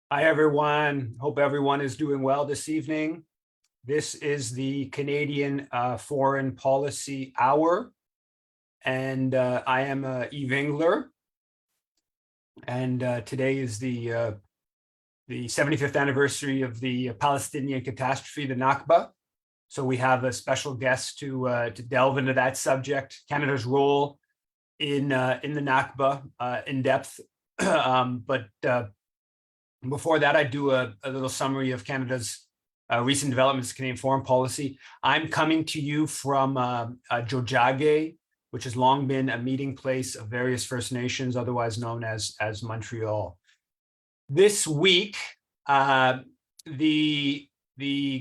Hi, everyone. Hope everyone is doing well this evening. This is the Canadian Foreign Policy Hour, and I am Eve Engler. And today is the 75th anniversary of the Palestinian catastrophe, the Nakba. So we have a special guest to delve into that subject, Canada's role in the Nakba in depth. But before that, I do a little summary of Canada's recent developments in Canadian foreign policy. I'm coming to you from Jojage, which has long been a meeting place of various First Nations, otherwise known as Montreal. This week, the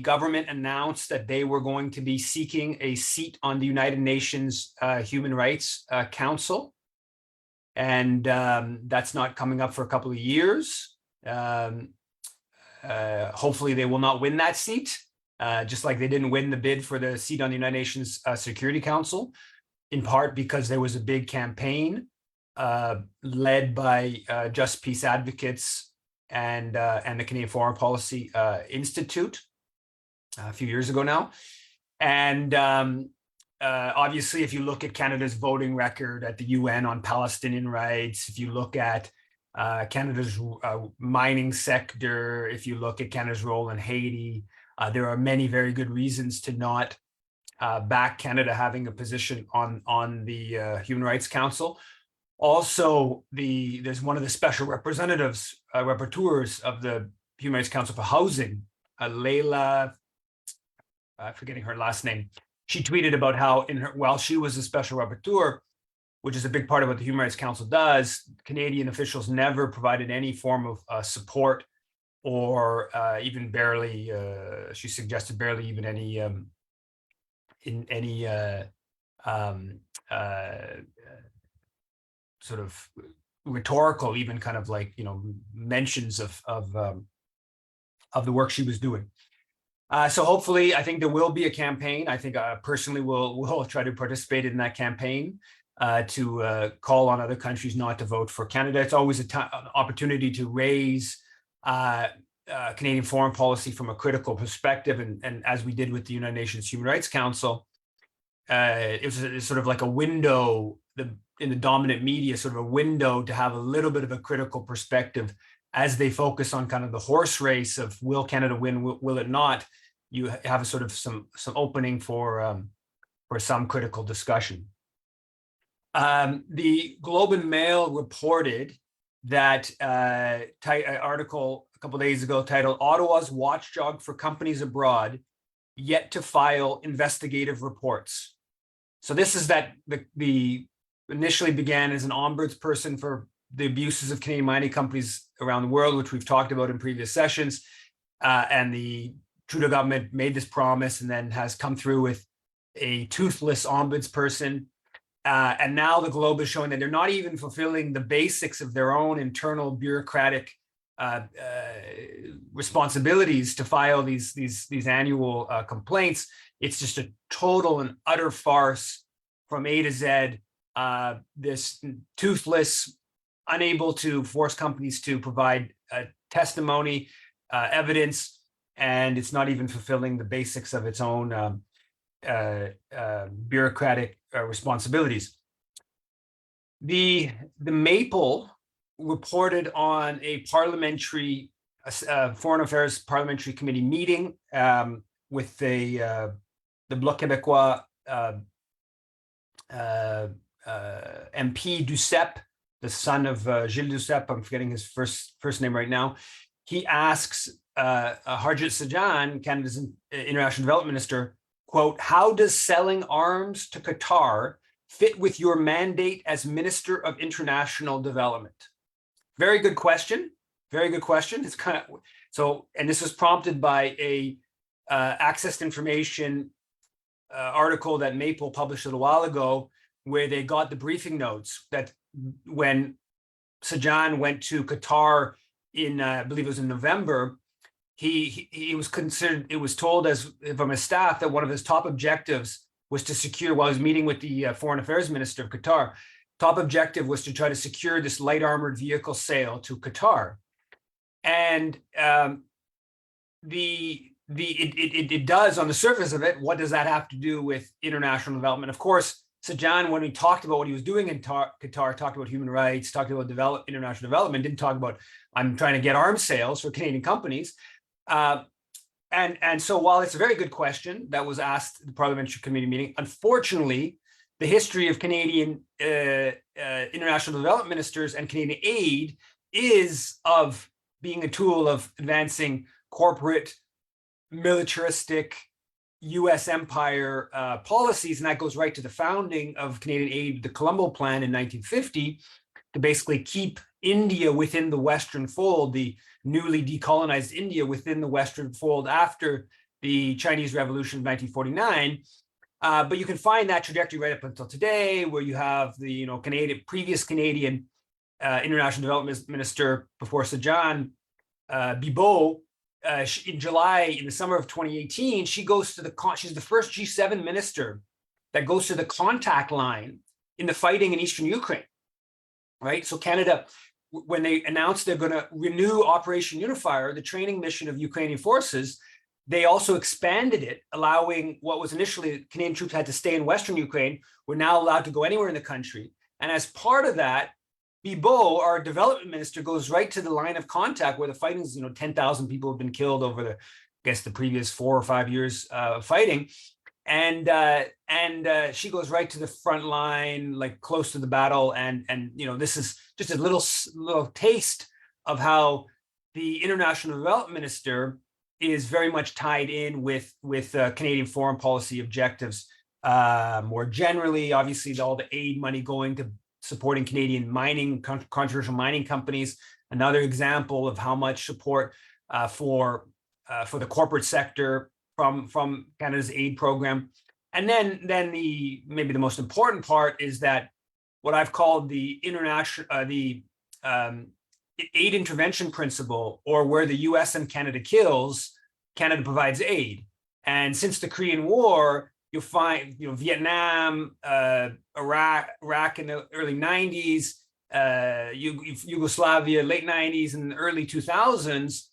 government announced that they were going to be seeking a seat on the United Nations Human Rights Council, and that's not coming up for a couple of years. Hopefully they will not win that seat, just like they didn't win the bid for the seat on the United Nations Security Council, in part because there was a big campaign led by Just Peace advocates and the Canadian Foreign Policy Institute a few years ago now. And obviously, if you look at Canada's voting record at the UN on Palestinian rights, if you look at Canada's mining sector, if you look at Canada's role in Haiti, there are many very good reasons to not back Canada having a position on the Human Rights Council. Also, there's one of the special representatives, rapporteurs of the Human Rights Council for Housing, Leila, I'm forgetting her last name. She tweeted about how while she was a special rapporteur, which is a big part of what the Human Rights Council does, Canadian officials never provided any form of support or even barely, she suggested barely even any sort of rhetorical, even kind of like, mentions of the work she was doing. So hopefully, I think there will be a campaign. I think I personally will try to participate in that campaign to call on other countries not to vote for Canada. It's always an opportunity to raise Canadian foreign policy from a critical perspective. And as we did with the United Nations Human Rights Council, it was sort of like a window in the dominant media, sort of a window to have a little bit of a critical perspective as they focus on kind of the horse race of will Canada win, will it not? You have a sort of some opening for some critical discussion. The Globe and Mail reported that article a couple of days ago titled "Ottawa's Watchdog for Companies Abroad Yet to File Investigative Reports." So this is that the initially began as an ombudsperson for the abuses of Canadian mining companies around the world, which we've talked about in previous sessions. And the Trudeau government made this promise and then has come through with a toothless ombudsperson. And now the Globe is showing that they're not even fulfilling the basics of their own internal bureaucratic responsibilities to file these annual complaints. It's just a total and utter farce from A to Z. This toothless, unable to force companies to provide testimony, evidence, and it's not even fulfilling the basics of its own bureaucratic responsibilities. The Maple reported on a parliamentary foreign affairs parliamentary committee meeting with the Bloc Québécois MP Duceppe, the son of Gilles Duceppe. I'm forgetting his first name right now. He asks Harjit Sajjan, Canada's international development minister, quote, "How does selling arms to Qatar fit with your mandate as Minister of International Development?" Very good question. Very good question. It's kind of so, and this was prompted by a Access to Information article that Maple published a little while ago, where they got the briefing notes that when Sajjan went to Qatar in, I believe it was in November, he was considered, it was told as from his staff that one of his top objectives was to secure, while he was meeting with the foreign affairs minister of Qatar, top objective was to try to secure this light armored vehicle sale to Qatar. And it does, on the surface of it, what does that have to do with international development? Of course, Sajjan, when he talked about what he was doing in Qatar, talked about human rights, talked about international development, didn't talk about, I'm trying to get arms sales for Canadian companies. And so while it's a very good question that was asked at the Parliamentary Committee meeting, unfortunately, the history of Canadian international development ministers and Canadian aid is of being a tool of advancing corporate, militaristic US empire policies. And that goes right to the founding of Canadian aid, the Colombo Plan in 1950, to basically keep India within the Western fold, the newly decolonized India within the Western fold after the Chinese Revolution of 1949. But you can find that trajectory right up until today, where you have the previous Canadian international development minister before Sajjan, Bibeau. In July, in the summer of 2018, she goes to she's the first G7 minister that goes to the contact line in the fighting in eastern Ukraine, right? So Canada, when they announced they're going to renew Operation Unifier, the training mission of Ukrainian forces, they also expanded it, allowing what was initially Canadian troops had to stay in Western Ukraine, were now allowed to go anywhere in the country. And as part of that, Bibeau, our development minister, goes right to the line of contact where the fighting is, 10,000 people have been killed over the previous 4 or 5 years of fighting. And she goes right to the front line, like close to the battle. And this is just a little taste of how the international development minister is very much tied in with Canadian foreign policy objectives. More generally, obviously, all the aid money going to supporting Canadian mining, controversial mining companies. Another example of how much support for the corporate sector from Canada's aid program. And then maybe the most important part is that what I've called the aid intervention principle, or where the US and Canada kills, Canada provides aid. And since the Korean War, you'll find, Vietnam, Iraq in the early 90s, Yugoslavia, late 90s and early 2000s,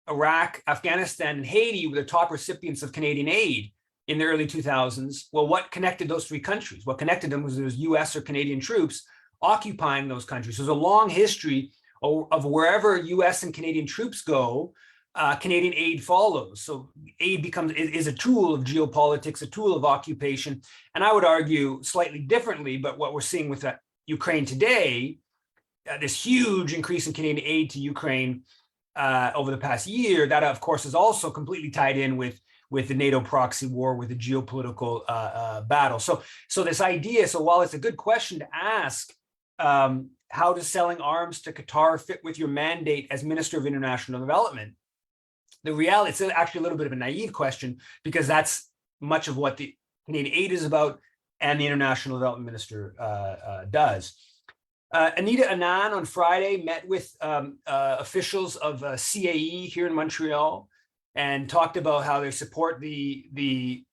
Iraq, Afghanistan, and Haiti were the top recipients of Canadian aid in the early 2000s. Well, what connected those three countries? What connected them was US or Canadian troops occupying those countries. So there's a long history of wherever US and Canadian troops go, Canadian aid follows. So aid is a tool of geopolitics, a tool of occupation. And I would argue slightly differently, but what we're seeing with Ukraine today, this huge increase in Canadian aid to Ukraine over the past year, that of course is also completely tied in with the NATO proxy war, with the geopolitical battle. So this idea, so while it's a good question to ask, how does selling arms to Qatar fit with your mandate as Minister of International Development? The reality, it's actually a little bit of a naive question, because that's much of what the Canadian aid is about and the International Development Minister does. Anita Anand on Friday met with officials of CAE here in Montreal and talked about how they support the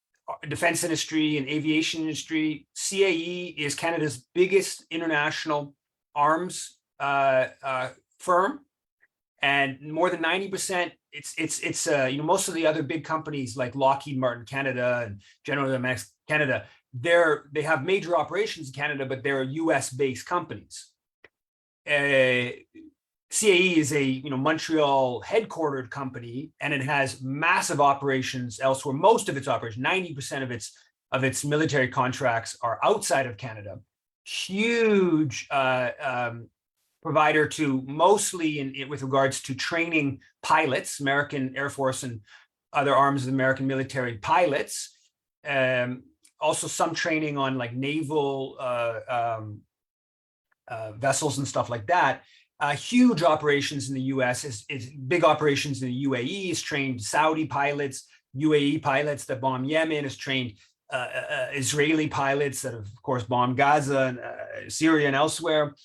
defense industry and aviation industry. CAE is Canada's biggest international arms firm, and more than 90%. It's most of the other big companies like Lockheed Martin Canada and General Dynamics Canada, they have major operations in Canada, but they're US-based companies. CAE is a Montreal headquartered company, and it has massive operations elsewhere. Most of its operations, 90% of its military contracts are outside of Canada. Huge provider to mostly with regards to training pilots, American Air Force and other arms of the American military pilots. Also some training on like naval vessels and stuff like that. Huge operations in the US, is big operations in the UAE, has trained Saudi pilots, UAE pilots that bomb Yemen, has trained Israeli pilots that have, of course, bombed Gaza and Syria and elsewhere.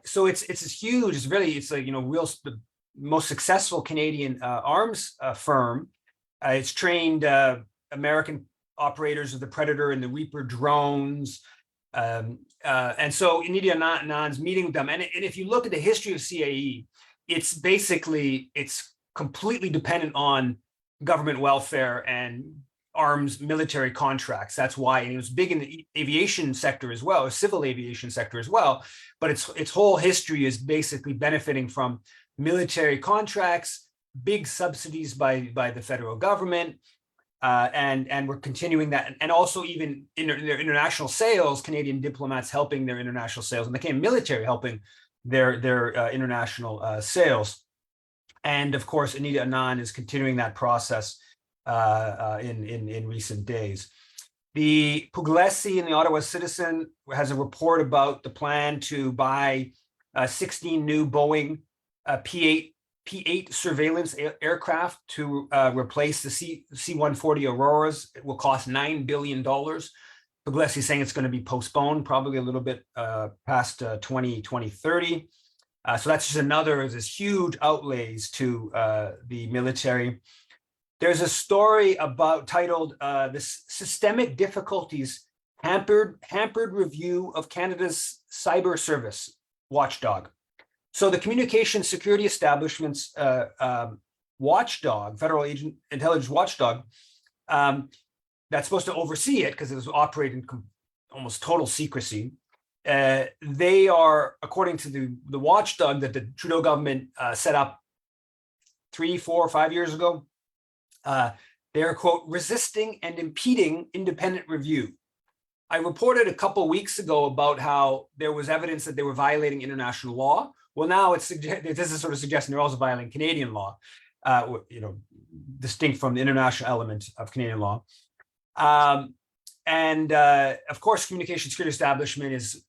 So it's huge. It's like the most successful Canadian arms firm. It's trained American operators of the Predator and the Reaper drones, and so Anita Anand's meeting with them. And if you look at the history of CAE, it's completely dependent on government welfare and arms military contracts. That's why, and it was big in the aviation sector as well, civil aviation sector as well. But its whole history is basically benefiting from military contracts, big subsidies by the federal government, and we're continuing that, and also even in their international sales, Canadian diplomats helping their international sales, and the Canadian military helping their international sales. And of course, Anita Anand is continuing that process in recent days. The Puglisi in the Ottawa Citizen has a report about the plan to buy 16 new Boeing P-8 surveillance aircraft to replace the C-140 Auroras. It will cost $9 billion. Puglisi saying it's going to be postponed, probably a little bit past 2030. So that's just another of this huge outlays to the military. There's a story about titled "This Systemic Difficulties Hampered Review of Canada's Cyber Service Watchdog." So the Communication Security Establishment's watchdog, federal intelligence watchdog, that's supposed to oversee it because it was operating almost total secrecy. They are, according to the watchdog that the Trudeau government set up 3, 4, 5 years ago, they're, quote, resisting and impeding independent review. I reported a couple weeks ago about how there was evidence that they were violating international law. Well, now this is sort of suggesting they're also violating Canadian law, distinct from the international element of Canadian law. Of course, Communication Security Establishment is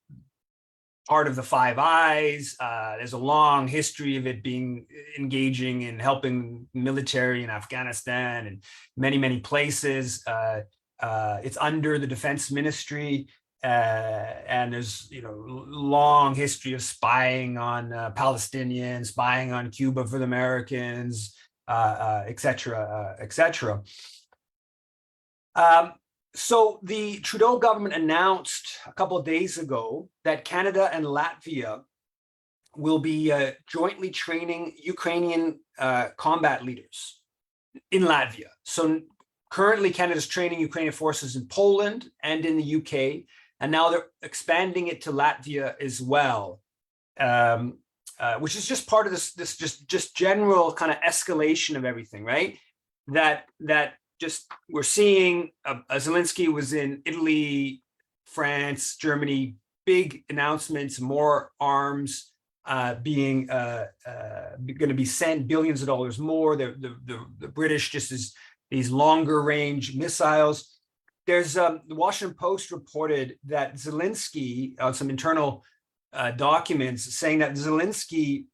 part of the Five Eyes. There's a long history of it being engaging in helping military in Afghanistan and many, many places. It's under the Defense Ministry, and there's long history of spying on Palestinians, spying on Cuba for the Americans, et cetera, et cetera. So the Trudeau government announced a couple of days ago that Canada and Latvia will be jointly training Ukrainian combat leaders in Latvia. So currently Canada's training Ukrainian forces in Poland and in the UK, and now they're expanding it to Latvia as well, which is just part of this just general kind of escalation of everything, right? That just we're seeing Zelensky was in Italy, France, Germany, big announcements, more arms being going to be sent, billions of dollars more. The British just as these longer range missiles. There's the Washington Post reported that Zelensky on some internal documents saying that Zelensky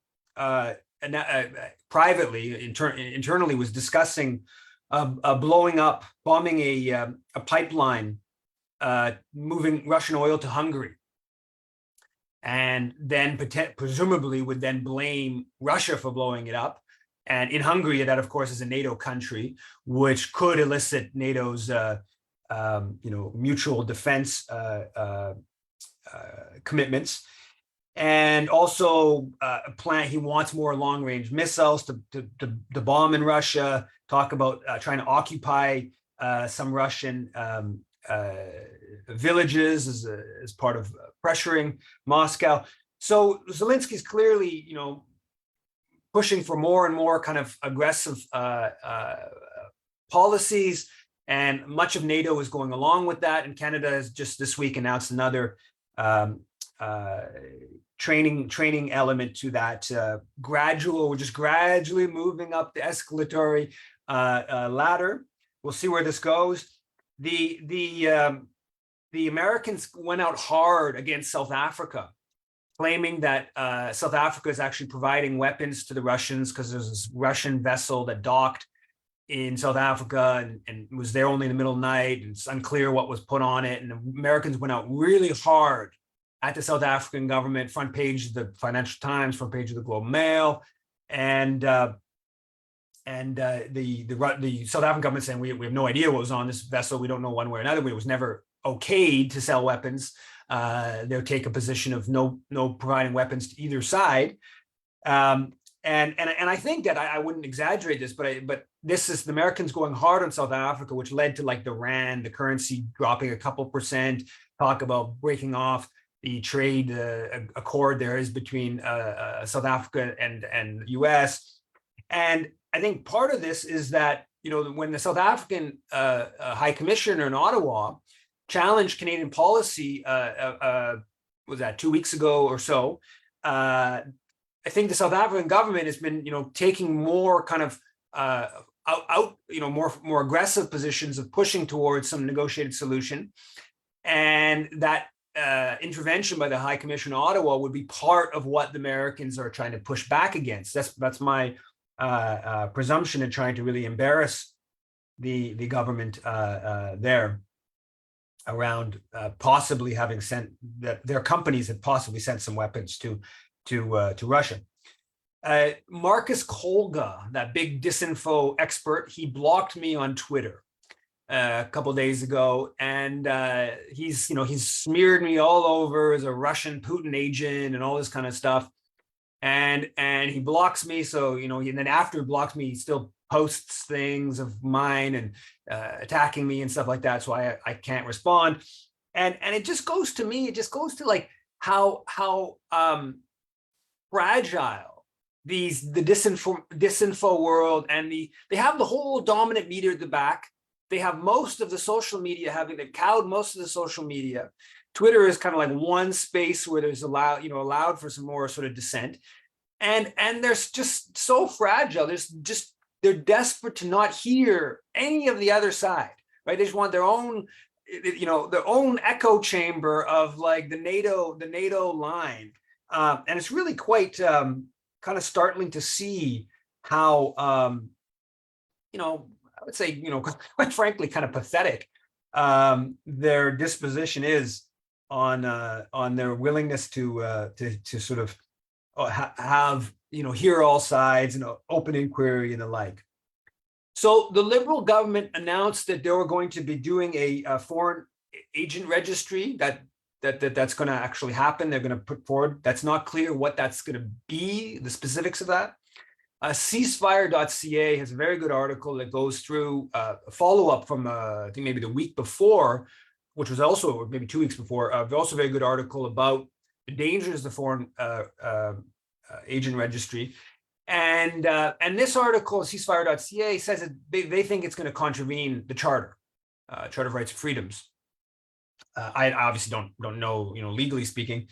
privately, internally was discussing bombing a pipeline, moving Russian oil to Hungary, and then presumably would then blame Russia for blowing it up. And in Hungary, that of course is a NATO country, which could elicit NATO's mutual defense commitments. And also he wants more long-range missiles to bomb in Russia, talk about trying to occupy some Russian villages as part of pressuring Moscow. So Zelensky's clearly, pushing for more and more kind of aggressive policies, and much of NATO is going along with that. And Canada has just this week announced another training element to that. We're just gradually moving up the escalatory ladder. We'll see where this goes. The Americans went out hard against South Africa, claiming that South Africa is actually providing weapons to the Russians because there's this Russian vessel that docked in South Africa and was there only in the middle of the night, and it's unclear what was put on it. And the Americans went out really hard at the South African government, front page of the Financial Times, front page of the Globe and Mail, and the South African government saying we have no idea what was on this vessel. We don't know one way or another. It was never okayed to sell weapons. They'll take a position of no providing weapons to either side. And And I think that I wouldn't exaggerate this, but this is the Americans going hard on South Africa, which led to like the rand, the currency dropping a couple percent. Talk about breaking off the trade accord there is between South Africa and U.S. And I think part of this is that, you know, when the South African High Commissioner in Ottawa challenged Canadian policy, was that 2 weeks ago or so? I think the South African government has been, you know, taking more kind of more aggressive positions of pushing towards some negotiated solution, and that intervention by the High Commission in Ottawa would be part of what the Americans are trying to push back against. That's my presumption in trying to really embarrass the government there around possibly having sent their companies had possibly sent some weapons to Russia. Marcus Kolga, that big disinfo expert, he blocked me on Twitter a couple of days ago, and he's smeared me all over as a Russian Putin agent and all this kind of stuff. And he blocks me, so and then after he blocks me, he still posts things of mine and attacking me and stuff like that. So I can't respond. And it just goes to me. It just goes to like how fragile the disinfo world, and they have the whole dominant media at the back. They have most of the social media they've cowed most of the social media. Twitter is kind of like one space where there's allowed for some more sort of dissent. And they're just so fragile. They're desperate to not hear any of the other side, right? They just want their own, their own echo chamber of like the NATO line. And it's really quite kind of startling to see how, I would say, quite frankly, kind of pathetic their disposition is on their willingness to sort of have, hear all sides and open inquiry and the like. So the Liberal government announced that they were going to be doing a foreign agent registry that's going to actually happen. They're going to put forward. That's not clear what that's going to be, the specifics of that. Ceasefire.ca has a very good article that goes through a follow-up from, I think maybe the week before, which was also maybe 2 weeks before, also a very good article about the dangers of the foreign agent registry. And this article, ceasefire.ca, says that they think it's going to contravene the Charter of Rights and Freedoms. I obviously don't know, legally speaking,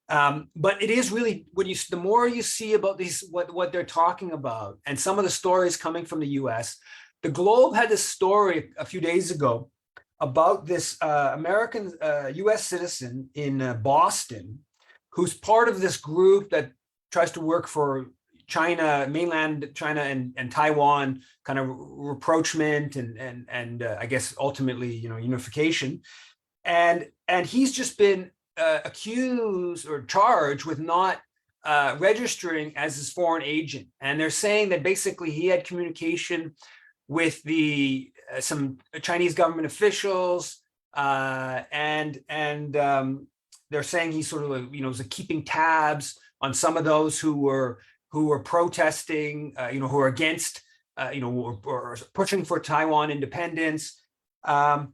but it is really the more you see about these, what they're talking about, and some of the stories coming from the U.S. The Globe had this story a few days ago about this American U.S. citizen in Boston, who's part of this group that tries to work for China, mainland China and Taiwan, kind of rapprochement and I guess ultimately unification. And he's just been accused or charged with not registering as his foreign agent. And they're saying that basically he had communication with some Chinese government officials, and they're saying he sort of was keeping tabs on some of those who were protesting, who are against, or pushing for Taiwan independence. And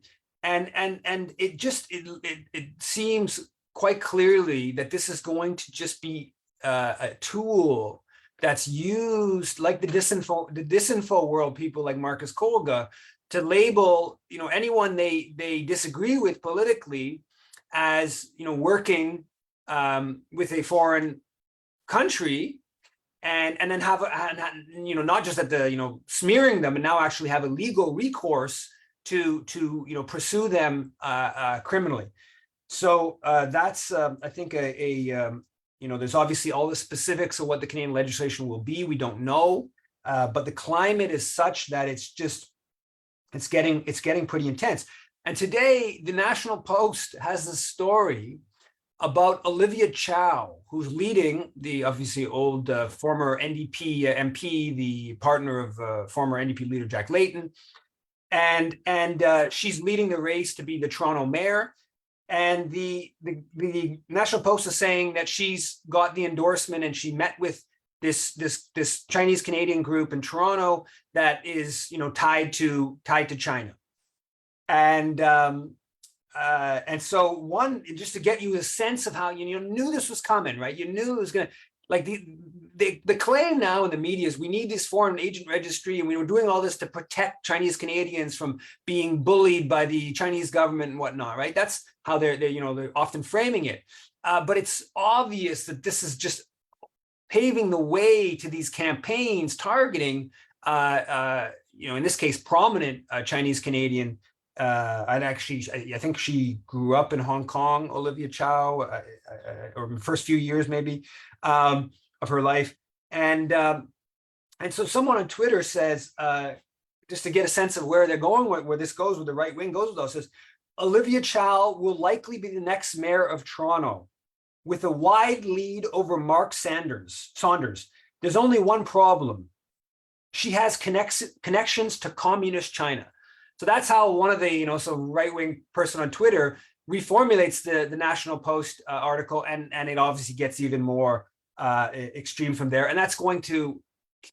it seems quite clearly that this is going to just be a tool that's used, like the disinfo world people like Marcus Kolga, to label anyone they disagree with politically as working with a foreign country, and then have not just at the smearing them, and now actually have a legal recourse to pursue them criminally. So that's I think there's obviously all the specifics of what the Canadian legislation will be. We don't know, but the climate is such that it's getting pretty intense. And today, the National Post has a story about Olivia Chow, who's leading the obviously old former NDP MP, the partner of former NDP leader Jack Layton. And she's leading the race to be the Toronto mayor. And the National Post is saying that she's got the endorsement, and she met with this Chinese Canadian group in Toronto that is, tied to China. And so one, just to get you a sense of how you knew this was coming, right? You knew it was going to, like, the claim now in the media is we need this foreign agent registry, and we were doing all this to protect Chinese Canadians from being bullied by the Chinese government and whatnot, right? That's how they're often framing it. But it's obvious that this is just paving the way to these campaigns targeting, in this case, prominent Chinese Canadian. I think she grew up in Hong Kong, Olivia Chow, or the first few years maybe of her life, and so someone on Twitter says, just to get a sense of where they're going, where this goes, where the right wing goes with those, says Olivia Chow will likely be the next mayor of Toronto, with a wide lead over Mark Saunders. There's only one problem: she has connections to communist China. So that's how one of the, right-wing person on Twitter reformulates the National Post article, and it obviously gets even more extreme from there. And that's going to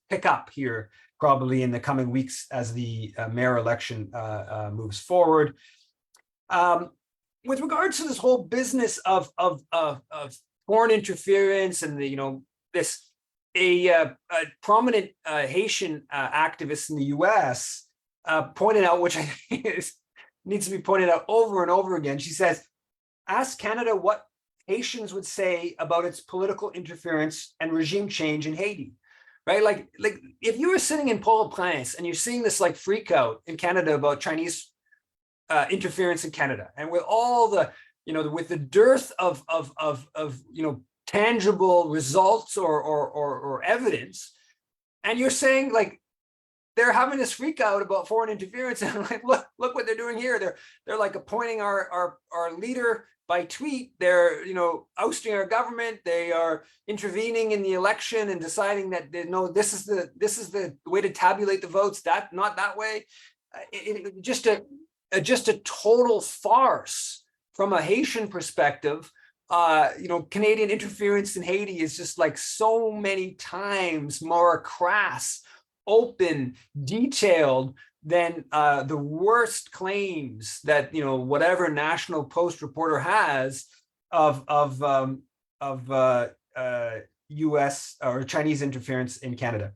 pick up here probably in the coming weeks as the mayor election moves forward. With regards to this whole business of foreign interference and a prominent Haitian activist in the U.S. Pointed out, which I think needs to be pointed out over and over again. She says, ask Canada what Haitians would say about its political interference and regime change in Haiti, right? Like if you were sitting in Port-au-Prince and you're seeing this like freak out in Canada about Chinese interference in Canada, and with all the, with the dearth of tangible results or evidence, and you're saying like, they're having this freak out about foreign interference, and like, look what they're doing here. They're like appointing our leader by tweet. They're ousting our government. They are intervening in the election and deciding that this is the way to tabulate the votes. Not that way. Just a total farce from a Haitian perspective. Canadian interference in Haiti is just like so many times more crass, open, detailed than the worst claims that whatever National Post reporter has of U.S. or Chinese interference in Canada.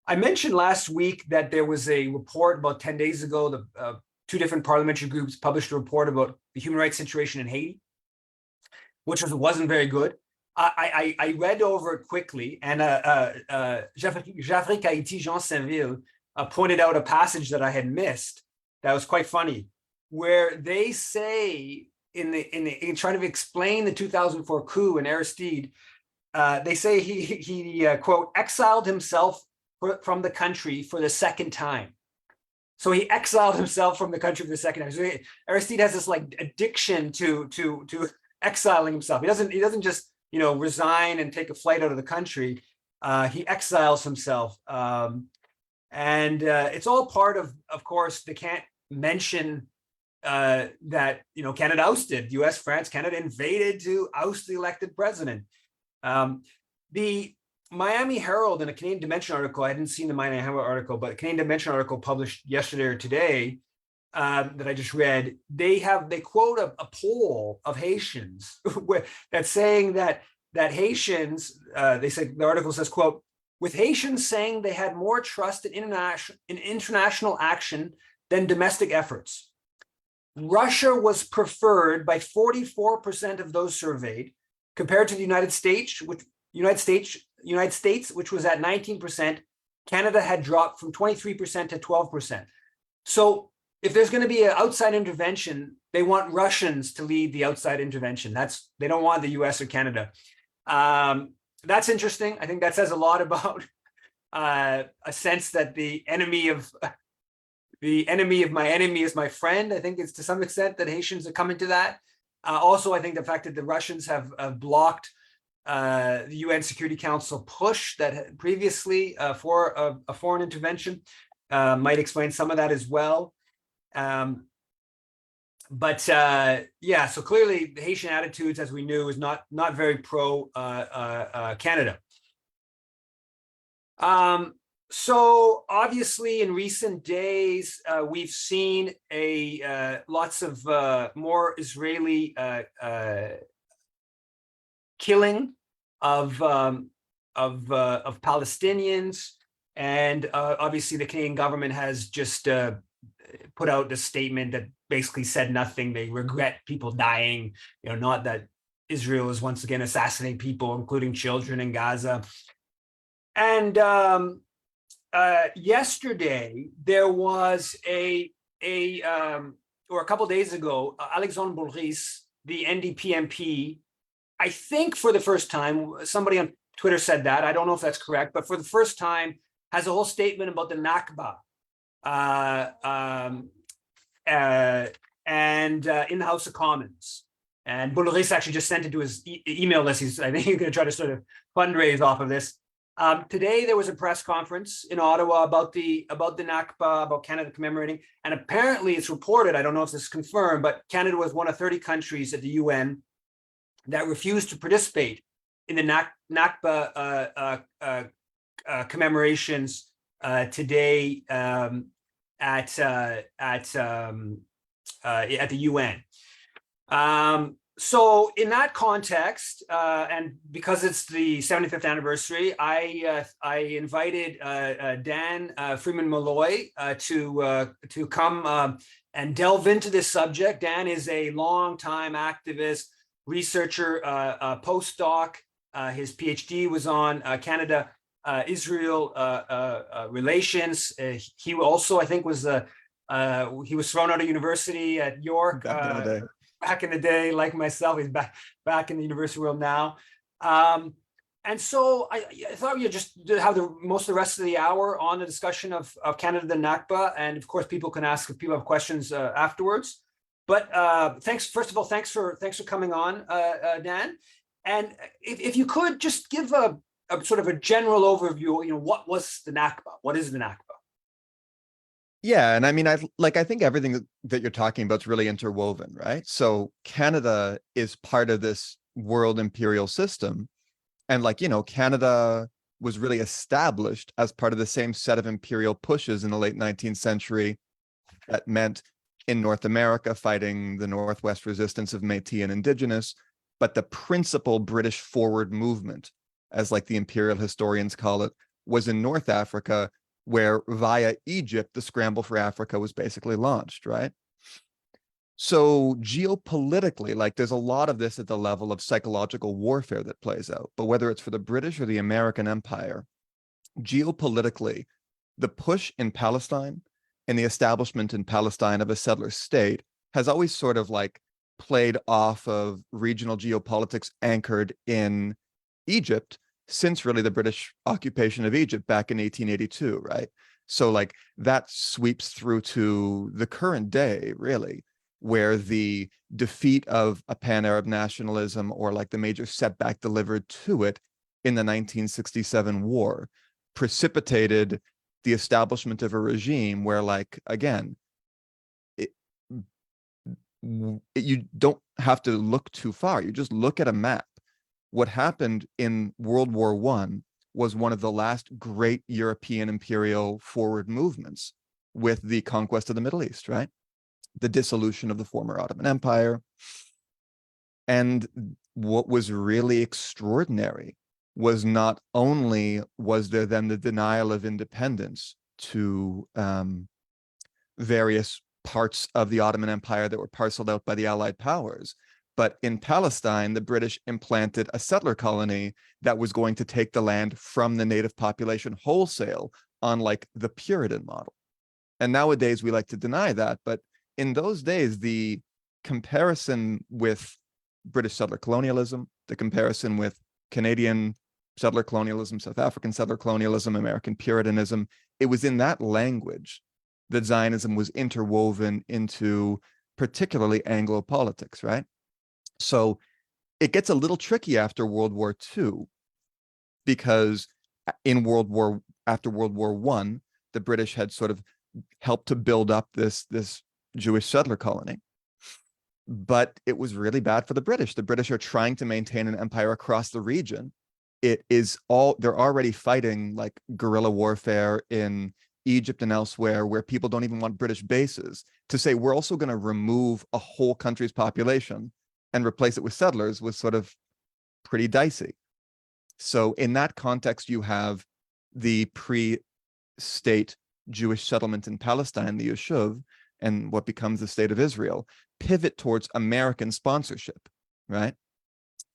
I mentioned last week that there was a report about 10 days ago. The two different parliamentary groups published a report about the human rights situation in Haiti, which wasn't very good. I read over it quickly, and J'Afrique Haïti Jean Saint-Ville pointed out a passage that I had missed that was quite funny, where they say in trying to explain the 2004 coup in Aristide, they say he quote exiled himself from the country for the second time. So he exiled himself from the country for the second time. So Aristide has this like addiction to exiling himself. He doesn't just resign and take a flight out of the country. He exiles himself, and it's all part of course. They can't mention that Canada ousted U.S., France, Canada invaded to oust the elected president. The Miami Herald, in a Canadian Dimension article, I hadn't seen the Miami Herald article, but a Canadian Dimension article published yesterday or today that I just read, they quote a poll of Haitians that's saying that Haitians, they say, the article says, quote, with Haitians saying they had more trust in international action than domestic efforts. Russia was preferred by 44% of those surveyed, compared to the United States, which was at 19%. Canada had dropped from 23% to 12%. So if there's going to be an outside intervention, they want Russians to lead the outside intervention. They don't want the US or Canada. That's interesting. I think that says a lot about a sense that the enemy of my enemy is my friend. I think it's to some extent that Haitians are coming to that. Also, I think the fact that the Russians have blocked the UN Security Council push that previously for a foreign intervention might explain some of that as well. But yeah, so clearly the Haitian attitudes, as we knew, is not very pro Canada. So obviously, in recent days, we've seen lots of more Israeli killing of Palestinians, and obviously the Canadian government has just put out a statement that basically said nothing. They regret people dying, not that Israel is once again assassinating people, including children in Gaza. And yesterday there was or a couple of days ago, Alexandre Boulris, the NDP MP, I think for the first time, somebody on Twitter said that, I don't know if that's correct, but for the first time has a whole statement about the Nakba. In the House of Commons. And Boulris actually just sent it to his email list. I think he's going to try to sort of fundraise off of this. Today there was a press conference in Ottawa about the Nakba, about Canada commemorating, and apparently it's reported, I don't know if this is confirmed, but Canada was one of 30 countries at the UN that refused to participate in the Nakba commemorations today at the UN. So in that context, and because it's the 75th anniversary, I invited Dan Freeman-Maloy to come and delve into this subject. Dan is a longtime activist, researcher, postdoc. His PhD was on Canada Israel relations. He also, I think, he was thrown out of university at York back in the day, like myself. He's back in the university world now. And so I thought we'd just have most of the rest of the hour on the discussion of Canada, the Nakba. And of course, people can ask if people have questions afterwards. But first of all, thanks for coming on, Dan. And if you could just give a sort of a general overview, what was the Nakba? What is the Nakba? Yeah, and I mean, I think everything that you're talking about is really interwoven, right? So Canada is part of this world imperial system, and Canada was really established as part of the same set of imperial pushes in the late 19th century that meant in North America fighting the Northwest resistance of Métis and Indigenous, but the principal British forward movement, as the imperial historians call it, was in North Africa, where via Egypt, the scramble for Africa was basically launched, right? So geopolitically, there's a lot of this at the level of psychological warfare that plays out. But whether it's for the British or the American Empire, geopolitically, the push in Palestine and the establishment in Palestine of a settler state has always sort of played off of regional geopolitics anchored in Egypt, since really the British occupation of Egypt back in 1882, right? So that sweeps through to the current day, really, where the defeat of a pan-Arab nationalism, or the major setback delivered to it in the 1967 war, precipitated the establishment of a regime where, again, you don't have to look too far. You just look at a map. What happened in World War I was one of the last great European imperial forward movements with the conquest of the Middle East, right? The dissolution of the former Ottoman Empire. And what was really extraordinary was not only was there then the denial of independence to various parts of the Ottoman Empire that were parceled out by the Allied powers, but in Palestine, the British implanted a settler colony that was going to take the land from the native population wholesale on the Puritan model. And nowadays we like to deny that, but in those days, the comparison with British settler colonialism, the comparison with Canadian settler colonialism, South African settler colonialism, American Puritanism, it was in that language that Zionism was interwoven into particularly Anglo politics, right? So it gets a little tricky after World War II, because after World War I, the British had sort of helped to build up this Jewish settler colony. But it was really bad for the British. The British are trying to maintain an empire across the region they're already fighting like guerrilla warfare in Egypt and elsewhere, where people don't even want British bases. To say we're also going to remove a whole country's population and replace it with settlers was sort of pretty dicey. So in that context, you have the pre-state Jewish settlement in Palestine, the Yishuv, and what becomes the state of Israel, pivot towards American sponsorship, right?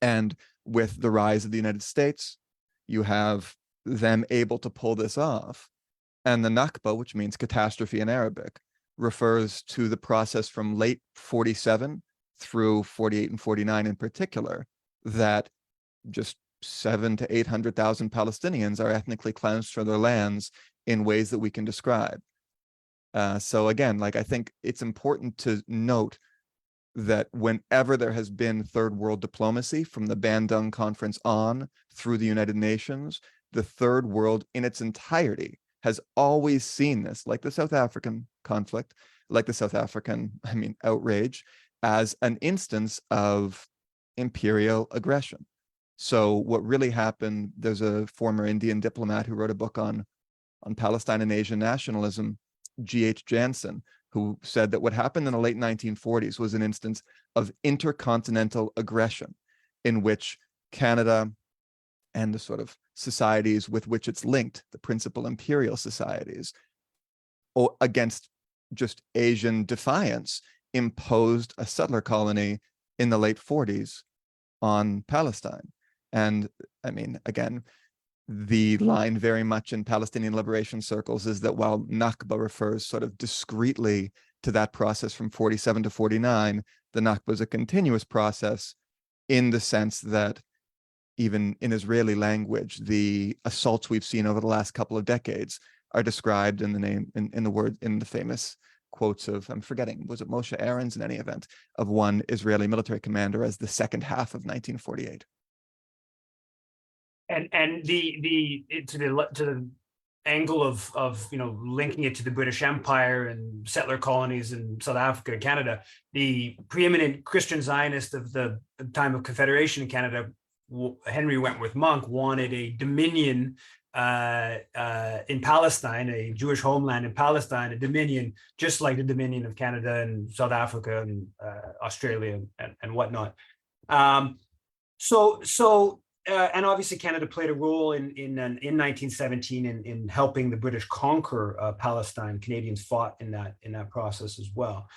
And with the rise of the United States, you have them able to pull this off. And the Nakba, which means catastrophe in Arabic, refers to the process from late 47 through 48 and 49 in particular, that just 700,000 to 800,000 Palestinians are ethnically cleansed from their lands in ways that we can describe. So again, like, I think it's important to note that whenever there has been third world diplomacy, from the Bandung Conference on through the United Nations, the third world in its entirety has always seen this, like the South African conflict, like the South African, outrage, as an instance of imperial aggression. So what really happened, there's a former Indian diplomat who wrote a book on Palestine and Asian nationalism, G.H. Jansen, who said that what happened in the late 1940s was an instance of intercontinental aggression, in which Canada and the sort of societies with which it's linked, the principal imperial societies, against just Asian defiance, imposed a settler colony in the late 40s on Palestine. And again, the line very much in Palestinian liberation circles is that while Nakba refers sort of discreetly to that process from 47 to 49, the Nakba is a continuous process, in the sense that even in Israeli language, the assaults we've seen over the last couple of decades are described in the famous quotes of, I'm forgetting, was it Moshe Aaron's, in any event, of one Israeli military commander, as the second half of 1948. And to the angle of linking it to the British Empire and settler colonies in South Africa and Canada, the preeminent Christian Zionist of the time of Confederation in Canada, Henry Wentworth Monk, wanted a dominion in Palestine, a Jewish homeland in Palestine, a dominion just like the dominion of Canada and South Africa and Australia and whatnot. And obviously Canada played a role in 1917 in helping the British conquer Palestine. Canadians fought in that process as well.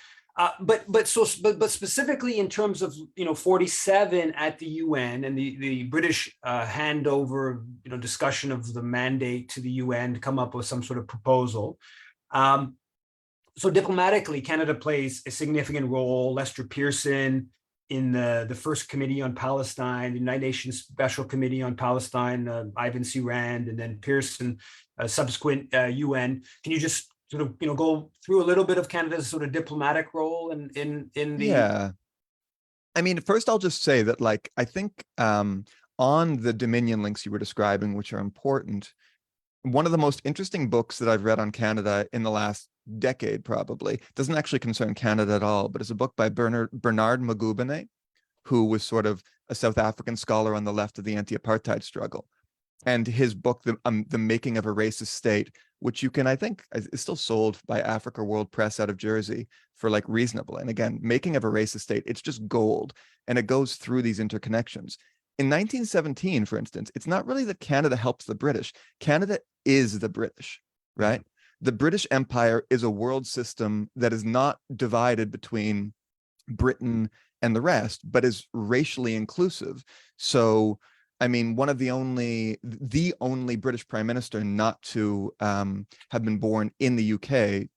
But specifically in terms of 47 at the UN and the British handover, discussion of the mandate to the UN to come up with some sort of proposal. So diplomatically, Canada plays a significant role. Lester Pearson in the first committee on Palestine, the United Nations Special Committee on Palestine, Ivan C. Rand, and then Pearson, subsequent UN. Can you just sort of go through a little bit of Canada's sort of diplomatic role in the? Yeah, first I'll just say that, like, I think on the Dominion links you were describing, which are important, one of the most interesting books that I've read on Canada in the last decade probably doesn't actually concern Canada at all, but it's a book by Bernard Magubane, who was sort of a South African scholar on the left of the anti-apartheid struggle. And his book, The Making of a Racist State, which you can, I think, is still sold by Africa World Press out of Jersey for like reasonable. And again, Making of a Racist State, it's just gold. And it goes through these interconnections. In 1917, for instance, it's not really that Canada helps the British. Canada is the British, right? The British Empire is a world system that is not divided between Britain and the rest, but is racially inclusive. So, one of the only British prime minister not to have been born in the UK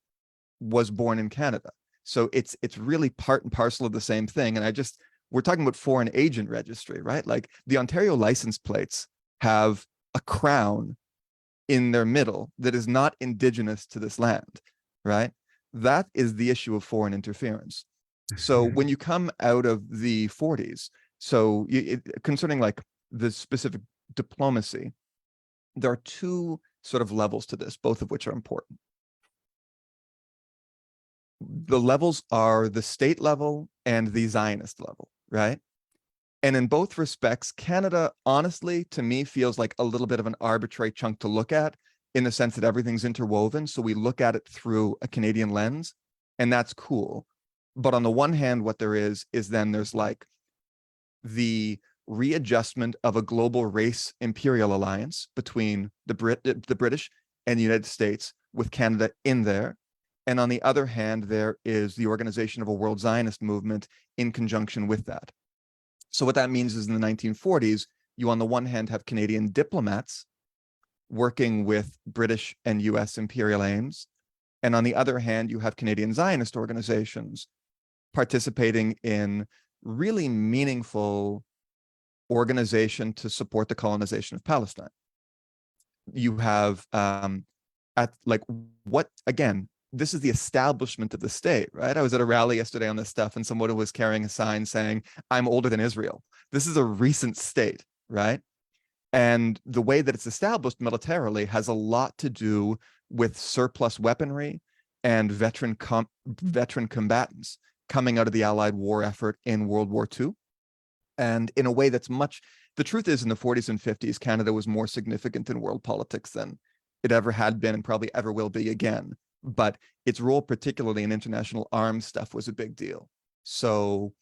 was born in Canada. So it's really part and parcel of the same thing. And we're talking about foreign agent registry, right? Like, the Ontario license plates have a crown in their middle that is not indigenous to this land, right? That is the issue of foreign interference. So when you come out of the 40s, concerning like the specific diplomacy, there are two sort of levels to this, both of which are important. The levels are the state level and the Zionist level, right? And in both respects, Canada, honestly, to me, feels like a little bit of an arbitrary chunk to look at, in the sense that everything's interwoven. So we look at it through a Canadian lens, and that's cool. But on the one hand, what there is then there's like the readjustment of a global race imperial alliance between the British and the United States, with Canada in there. And on the other hand, there is the organization of a world Zionist movement in conjunction with that. So what that means is, in the 1940s, you on the one hand have Canadian diplomats working with British and US imperial aims. And on the other hand, you have Canadian Zionist organizations participating in really meaningful organization to support the colonization of Palestine. You have at like what, again, this is the establishment of the state, right? I was at a rally yesterday on this stuff, and someone was carrying a sign saying, "I'm older than Israel." This is a recent state, right? And the way that it's established militarily has a lot to do with surplus weaponry and veteran combatants coming out of the Allied war effort in World War II. And in a way that's much, the truth is, in the 40s and 50s, Canada was more significant in world politics than it ever had been, and probably ever will be again. But its role, particularly in international arms stuff, was a big deal. So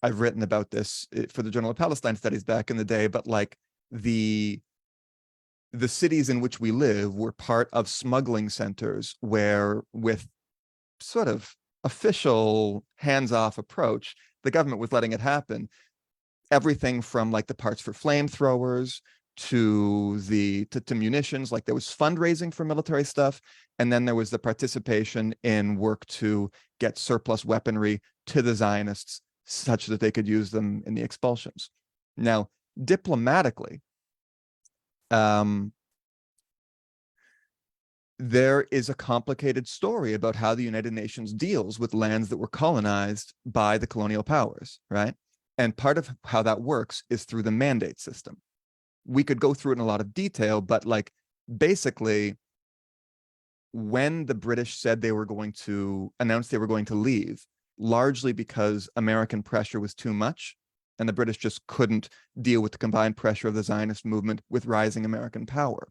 I've written about this for the Journal of Palestine Studies back in the day, but like the cities in which we live were part of smuggling centers where, with sort of official hands-off approach, the government was letting it happen. Everything from like the parts for flamethrowers to munitions. Like, there was fundraising for military stuff, and then there was the participation in work to get surplus weaponry to the Zionists such that they could use them in the expulsions. Now, diplomatically, there is a complicated story about how the United Nations deals with lands that were colonized by the colonial powers, right? And part of how that works is through the mandate system. We could go through it in a lot of detail, but like, basically, when the British said they were going to announce they were going to leave, largely because American pressure was too much, and the British just couldn't deal with the combined pressure of the Zionist movement with rising American power,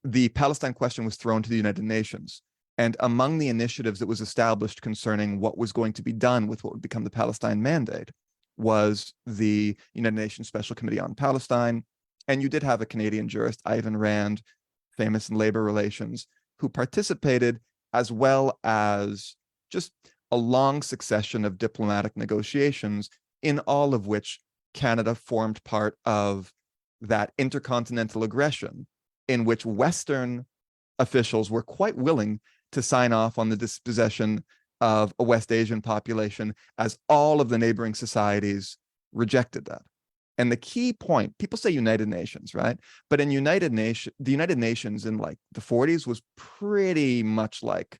the Palestine question was thrown to the United Nations. And among the initiatives that was established concerning what was going to be done with what would become the Palestine Mandate was the United Nations Special Committee on Palestine. And you did have a Canadian jurist, Ivan Rand, famous in labor relations, who participated, as well as just a long succession of diplomatic negotiations, in all of which Canada formed part of that intercontinental aggression, in which Western officials were quite willing to sign off on the dispossession of a West Asian population, as all of the neighboring societies rejected that. And the key point, people say United Nations, right? But in the United Nations in like the 40s was pretty much like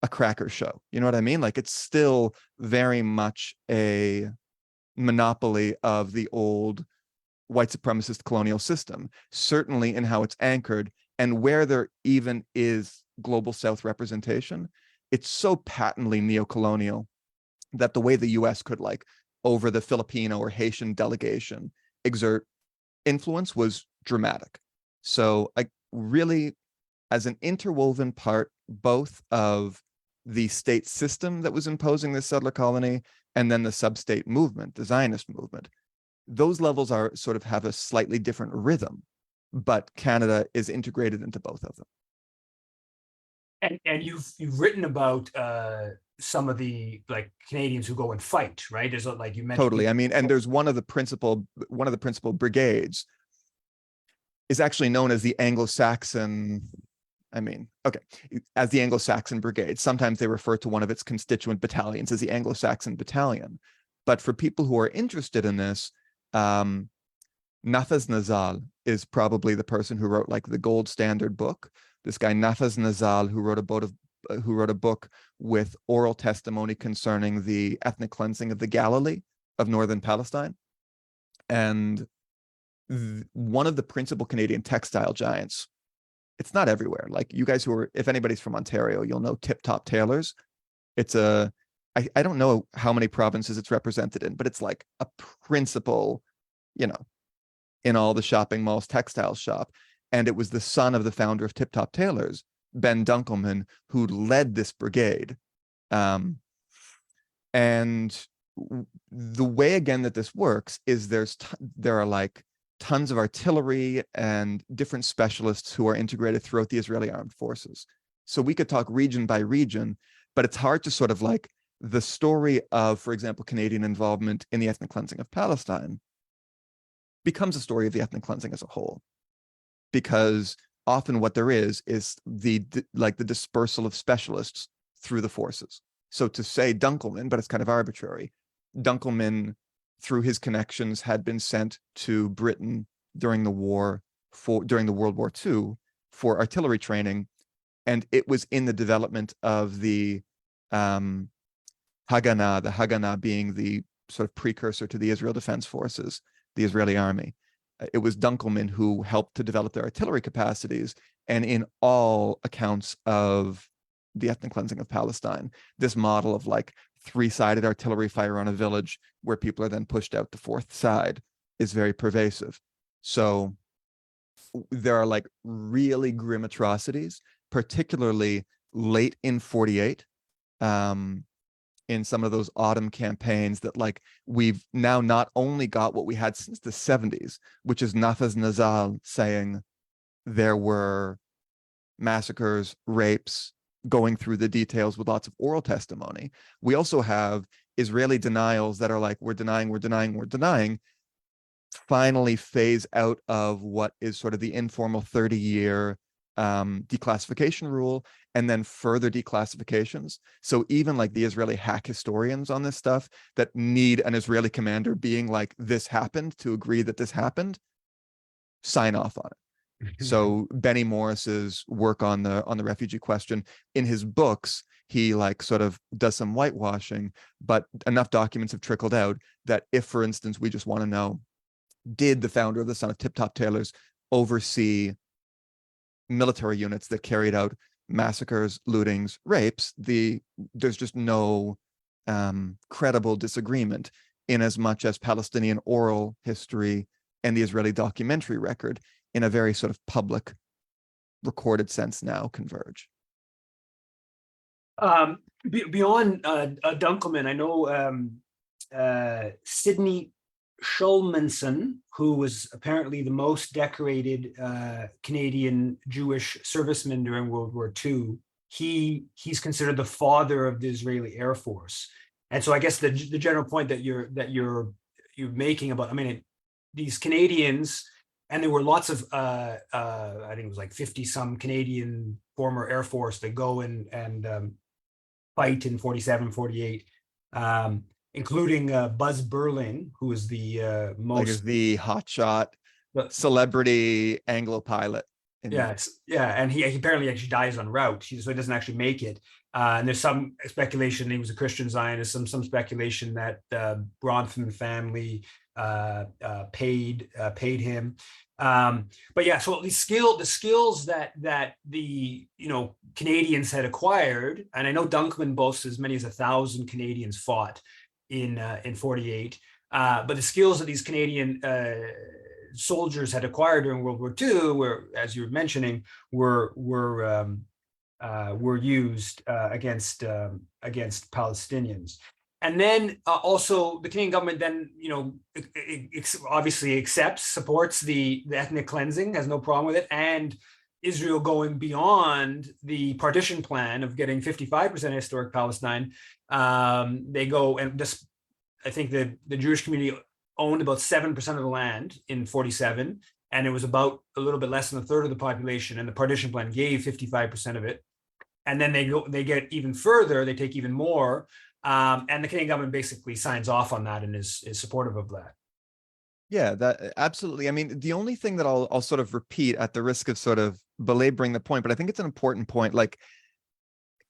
a cracker show. You know what I mean? Like, it's still very much a monopoly of the old white supremacist colonial system, certainly in how it's anchored, and where there even is global South representation, it's so patently neo-colonial that the way the US could, like, over the Filipino or Haitian delegation, exert influence was dramatic. So I really, as an interwoven part, both of the state system that was imposing this settler colony and then the sub-state movement, the Zionist movement, those levels are sort of have a slightly different rhythm, but Canada is integrated into both of them. And you've written about some of the like Canadians who go and fight, right? There's like you mentioned. Totally. I mean, and there's one of the principal brigades is actually known as the Anglo-Saxon. I mean, okay, as the Anglo-Saxon Brigade. Sometimes they refer to one of its constituent battalions as the Anglo-Saxon Battalion. But for people who are interested in this, Nafez Nazal is probably the person who wrote like the gold standard book. This guy Nafez Nazal, who wrote a book with oral testimony concerning the ethnic cleansing of the Galilee of northern Palestine, and one of the principal Canadian textile giants. It's not everywhere. Like, you guys who are, if anybody's from Ontario, you'll know Tip Top Tailors. It's a I don't know how many provinces it's represented in, but it's like a principal, you know, in all the shopping malls, textile shop. And it was the son of the founder of Tip Top Tailors, Ben Dunkelman, who led this brigade. And the way, again, that this works is there are like tons of artillery and different specialists who are integrated throughout the Israeli armed forces. So we could talk region by region, but it's hard to sort of like the story of, for example, Canadian involvement in the ethnic cleansing of Palestine becomes a story of the ethnic cleansing as a whole, because often what there is the dispersal of specialists through the forces. So to say Dunkelman, but it's kind of arbitrary. Dunkelman, through his connections, had been sent to Britain during the World War II for artillery training, and it was in the development of the Haganah, the Haganah being the sort of precursor to the Israel Defense Forces, the Israeli army. It was Dunkelman who helped to develop their artillery capacities, and in all accounts of the ethnic cleansing of Palestine, this model of like three-sided artillery fire on a village where people are then pushed out the fourth side is very pervasive. So there are like really grim atrocities, particularly late in 48, in some of those autumn campaigns that like we've now not only got what we had since the 70s, which is Nafez Nazal saying there were massacres, rapes, going through the details with lots of oral testimony. We also have Israeli denials that are like, we're denying, finally phase out of what is sort of the informal 30-year declassification rule, and then further declassifications. So even like the Israeli hack historians on this stuff that need an Israeli commander being like, this happened, to agree that this happened, sign off on it. So Benny Morris's work on the refugee question, in his books, he like sort of does some whitewashing, but enough documents have trickled out that if, for instance, we just want to know, did the founder of the Son of Tip Top Tailors oversee military units that carried out massacres, lootings, rapes? There's just no credible disagreement, in as much as Palestinian oral history and the Israeli documentary record, in a very sort of public, recorded sense, now converge. Beyond Dunkelman, I know Sidney Schulmanson, who was apparently the most decorated Canadian Jewish serviceman during World War II. He's considered the father of the Israeli Air Force, and so I guess the general point that you're making about, I mean, these Canadians. And there were lots of, I think it was like 50 some Canadian former Air Force that go and fight in 47, 48, including Buzz Berling, who is the most... Like, is the hotshot celebrity Anglo pilot. And he apparently actually dies en route, so he doesn't actually make it. And there's some speculation he was a Christian Zionist, some speculation that Bronfman family paid him. But yeah, so the skills that the Canadians had acquired, and I know Dunkelman boasts as many as 1,000 Canadians fought in 48. But the skills that these Canadian soldiers had acquired during World War II, were, as you were mentioning, were used against Palestinians. And then also the Canadian government then, obviously supports the ethnic cleansing, has no problem with it, and Israel going beyond the partition plan of getting 55% historic Palestine. They go and this, I think the Jewish community owned about 7% of the land in 47, and it was about a little bit less than a third of the population, and the partition plan gave 55% of it. And then they get even further, they take even more. And the Canadian government basically signs off on that and is supportive of that. Yeah, that absolutely. I mean, the only thing that I'll sort of repeat, at the risk of sort of belaboring the point, but I think it's an important point. Like,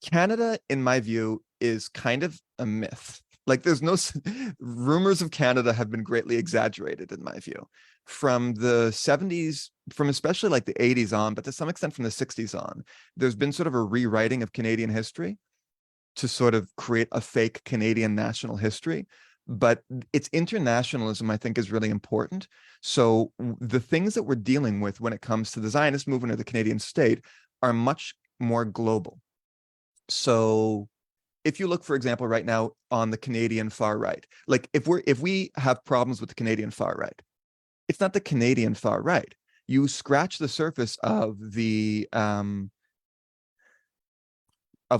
Canada, in my view, is kind of a myth. Like, there's no rumors of Canada have been greatly exaggerated, in my view, from the 70s, from especially like the 80s on, but to some extent from the 60s on. There's been sort of a rewriting of Canadian history to sort of create a fake Canadian national history. But its internationalism, I think, is really important. So the things that we're dealing with when it comes to the Zionist movement or the Canadian state are much more global. So if you look, for example, right now on the Canadian far right, like if we have problems with the Canadian far right, it's not the Canadian far right. You scratch the surface of the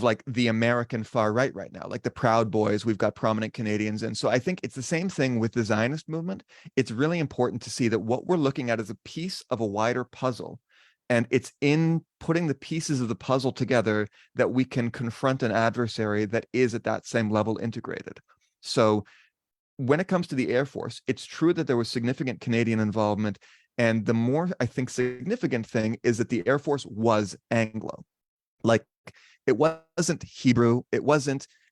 like the American far right now, like the Proud Boys, we've got prominent Canadians. And so I think it's the same thing with the Zionist movement. It's really important to see that what we're looking at is a piece of a wider puzzle. And it's in putting the pieces of the puzzle together that we can confront an adversary that is at that same level integrated. So when it comes to the Air Force, it's true that there was significant Canadian involvement. And the more, I think, significant thing is that the Air Force was Anglo. Like, it wasn't Hebrew.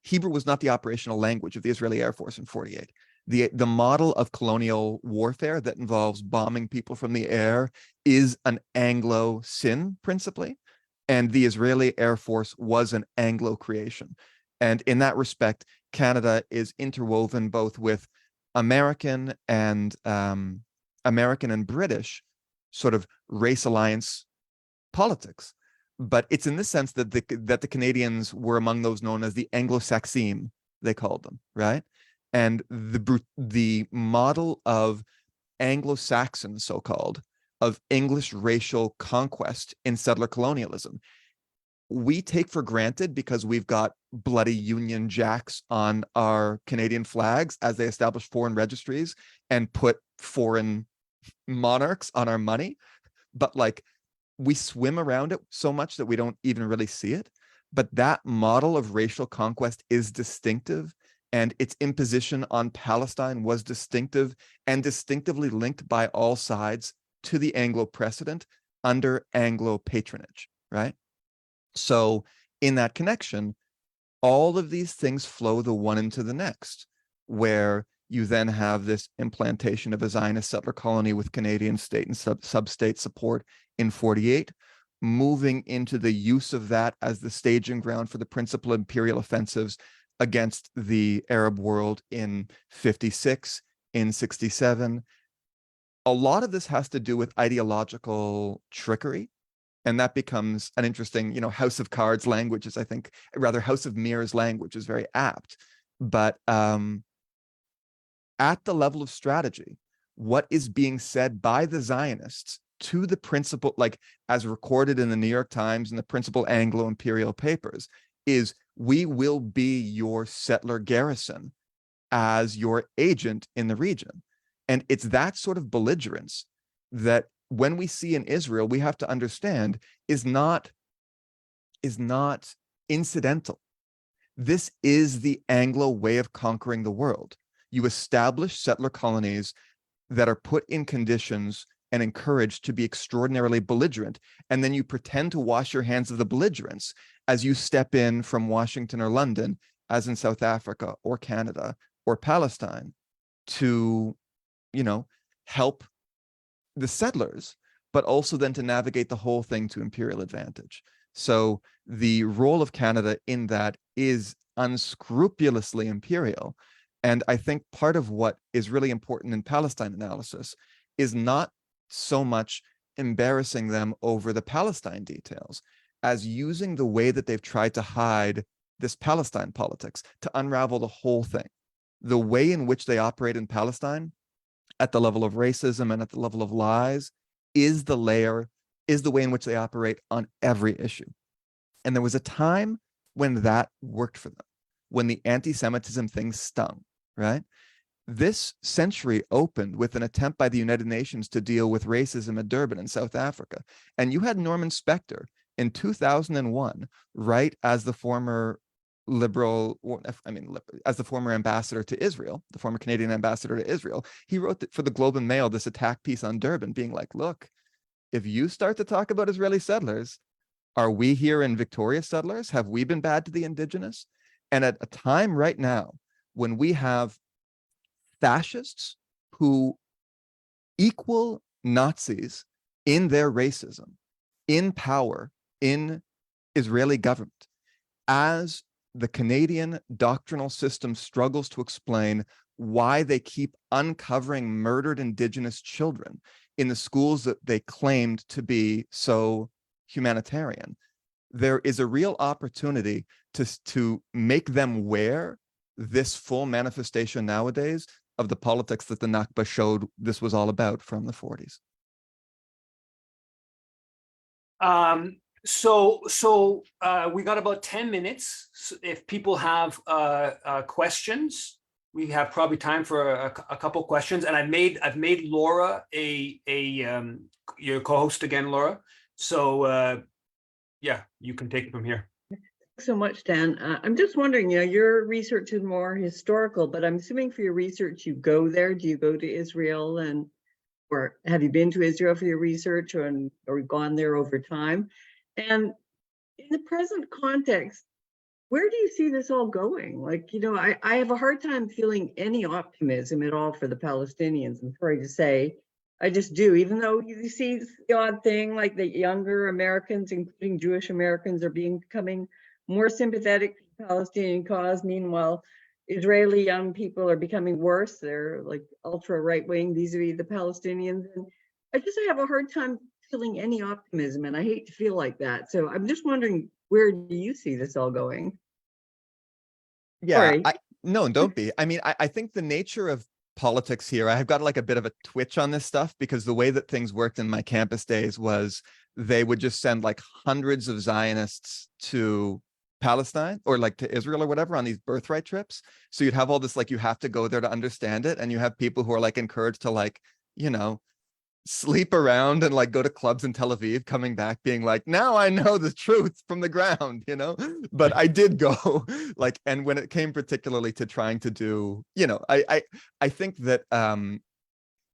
Hebrew was not the operational language of the Israeli Air Force in 48. The model of colonial warfare that involves bombing people from the air is an Anglo sin, principally. And the Israeli Air Force was an Anglo creation. And in that respect, Canada is interwoven both with American and British sort of race alliance politics. But it's in this sense that the Canadians were among those known as the Anglo-Saxime, they called them, right? And the model of Anglo-Saxon, so-called, of English racial conquest in settler colonialism, we take for granted because we've got bloody Union Jacks on our Canadian flags as they establish foreign registries and put foreign monarchs on our money. But like, we swim around it so much that we don't even really see it. But that model of racial conquest is distinctive, and its imposition on Palestine was distinctive and distinctively linked by all sides to the Anglo precedent under Anglo patronage, right? So in that connection, all of these things flow the one into the next, where you then have this implantation of a Zionist settler colony with Canadian state and sub-state support in 48, moving into the use of that as the staging ground for the principal imperial offensives against the Arab world in 56, in 67. A lot of this has to do with ideological trickery. And that becomes an interesting, House of Cards language is, I think, rather House of Mirrors language is very apt. But at the level of strategy, what is being said by the Zionists to the principal, like as recorded in the New York Times and the principal Anglo-imperial papers, is we will be your settler garrison as your agent in the region. And it's that sort of belligerence that when we see in Israel, we have to understand is not incidental. This is the Anglo way of conquering the world. You establish settler colonies that are put in conditions and encouraged to be extraordinarily belligerent, and then you pretend to wash your hands of the belligerence as you step in from Washington or London, as in South Africa or Canada or Palestine, to, help the settlers, but also then to navigate the whole thing to imperial advantage. So the role of Canada in that is unscrupulously imperial. And I think part of what is really important in Palestine analysis is not so much embarrassing them over the Palestine details as using the way that they've tried to hide this Palestine politics to unravel the whole thing. The way in which they operate in Palestine at the level of racism and at the level of lies is the way in which they operate on every issue. And there was a time when that worked for them, when the anti-Semitism thing stung, right? This century opened with an attempt by the United Nations to deal with racism at Durban in South Africa. And you had Norman Spector in 2001, right as the former as the former ambassador to Israel, the former Canadian ambassador to Israel, he wrote for the Globe and Mail this attack piece on Durban, being like, look, if you start to talk about Israeli settlers, are we here in victorious settlers? Have we been bad to the indigenous? And at a time right now, when we have fascists who equal Nazis in their racism, in power, in Israeli government, as the Canadian doctrinal system struggles to explain why they keep uncovering murdered Indigenous children in the schools that they claimed to be so humanitarian. There is a real opportunity to make them wear this full manifestation nowadays of the politics that the Nakba showed this was all about from the 40s. So we got about 10 minutes. So if people have questions, we have probably time for a couple questions. And I've made Laura your co-host again, Laura. So yeah, you can take it from here. So much, Dan. I'm just wondering, your research is more historical, but I'm assuming for your research you go there. Do you go to Israel, or have you been to Israel for your research, or gone there over time? And in the present context, where do you see this all going? Like, I have a hard time feeling any optimism at all for the Palestinians. I'm sorry to say, I just do, even though you see the odd thing, like the younger Americans, including Jewish Americans, are becoming more sympathetic to the Palestinian cause. Meanwhile, Israeli young people are becoming worse. They're like ultra right-wing vis-a-vis the Palestinians. And I have a hard time feeling any optimism, and I hate to feel like that. So I'm just wondering, where do you see this all going? Yeah, Sorry. no, don't be. I mean, I think the nature of politics here, I've got like a bit of a twitch on this stuff, because the way that things worked in my campus days was they would just send like hundreds of Zionists to Palestine or like to Israel or whatever on these birthright trips. So you'd have all this, like, you have to go there to understand it. And you have people who are like encouraged to, like, sleep around and like go to clubs in Tel Aviv, coming back being like, now I know the truth from the ground, but I did go like, and when it came particularly to trying to do, I think that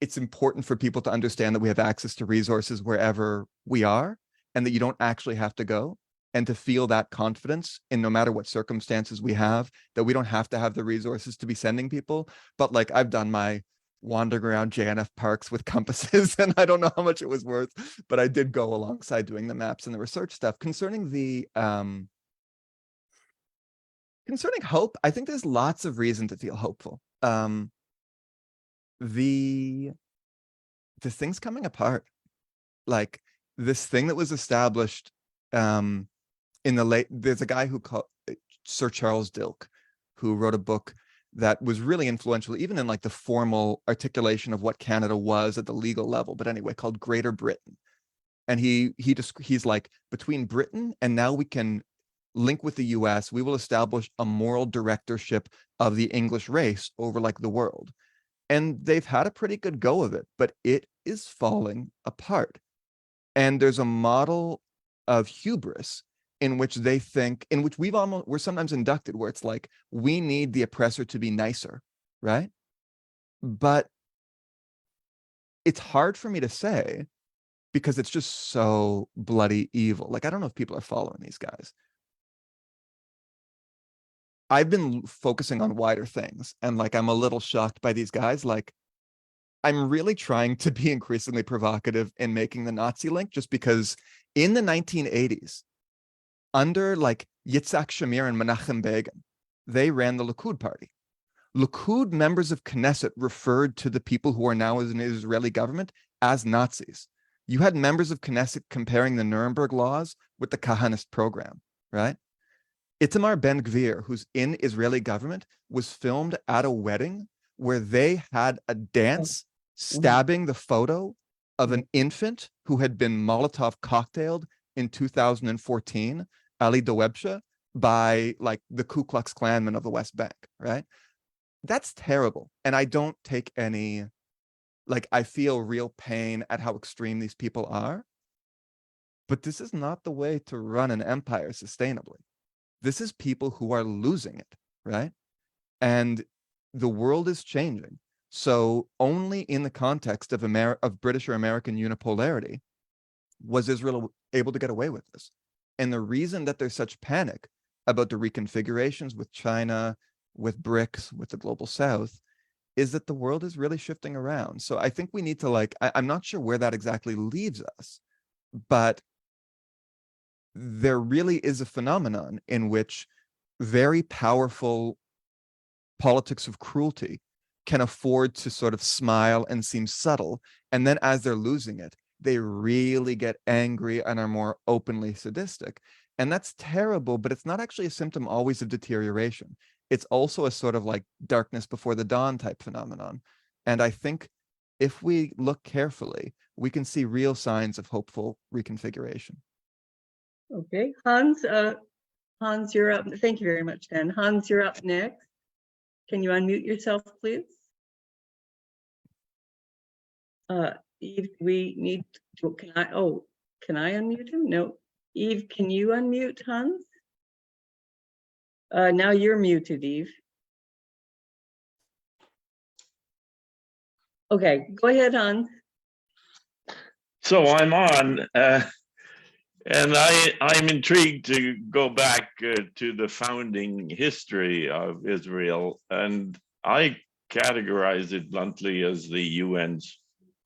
it's important for people to understand that we have access to resources wherever we are, and that you don't actually have to go, and to feel that confidence in no matter what circumstances we have, that we don't have to have the resources to be sending people. But like, I've done my wandering around JNF parks with compasses, and I don't know how much it was worth, but I did go alongside doing the maps and the research stuff. Concerning hope, I think there's lots of reason to feel hopeful. This thing's coming apart. Like, this thing that was established there's a guy who called Sir Charles Dilke, who wrote a book that was really influential, even in like the formal articulation of what Canada was at the legal level, but anyway, called Greater Britain. And he's like, between Britain and now we can link with the US, we will establish a moral directorship of the English race over like the world. And they've had a pretty good go of it, but it is falling apart. And there's a model of hubris in which they think, in which we're sometimes inducted, where it's like, we need the oppressor to be nicer, right? But it's hard for me to say, because it's just so bloody evil. Like, I don't know if people are following these guys. I've been focusing on wider things, and like, I'm a little shocked by these guys. Like, I'm really trying to be increasingly provocative in making the Nazi link, just because in the 1980s, under like Yitzhak Shamir and Menachem Begin, they ran the Likud party. Likud members of Knesset referred to the people who are now in the Israeli government as Nazis. You had members of Knesset comparing the Nuremberg laws with the Kahanist program, right? Itamar Ben-Gvir, who's in Israeli government, was filmed at a wedding where they had a dance stabbing the photo of an infant who had been Molotov cocktailed in 2014, Ali Dawebsha, by like the Ku Klux Klanmen of the West Bank, right? That's terrible. And I don't take any, like, I feel real pain at how extreme these people are. But this is not the way to run an empire sustainably. This is people who are losing it, right? And the world is changing. So only in the context of British or American unipolarity was Israel able to get away with this. And the reason that there's such panic about the reconfigurations with China, with BRICS, with the global South, is that the world is really shifting around. So I think we need to, like, I'm not sure where that exactly leaves us, but there really is a phenomenon in which very powerful politics of cruelty can afford to sort of smile and seem subtle. And then as they're losing it, they really get angry and are more openly sadistic. And that's terrible, but it's not actually a symptom always of deterioration. It's also a sort of like darkness before the dawn type phenomenon. And I think if we look carefully, we can see real signs of hopeful reconfiguration. Okay, Hans, Hans, you're up. Thank you very much, Dan. Hans, you're up next. Can you unmute yourself, please? Eve, we need to, can I unmute him? No. Eve, can you unmute Hans? Now you're muted, Eve. Okay, go ahead, Hans. So I'm on, and I'm intrigued to go back to the founding history of Israel, and I categorize it bluntly as the UN's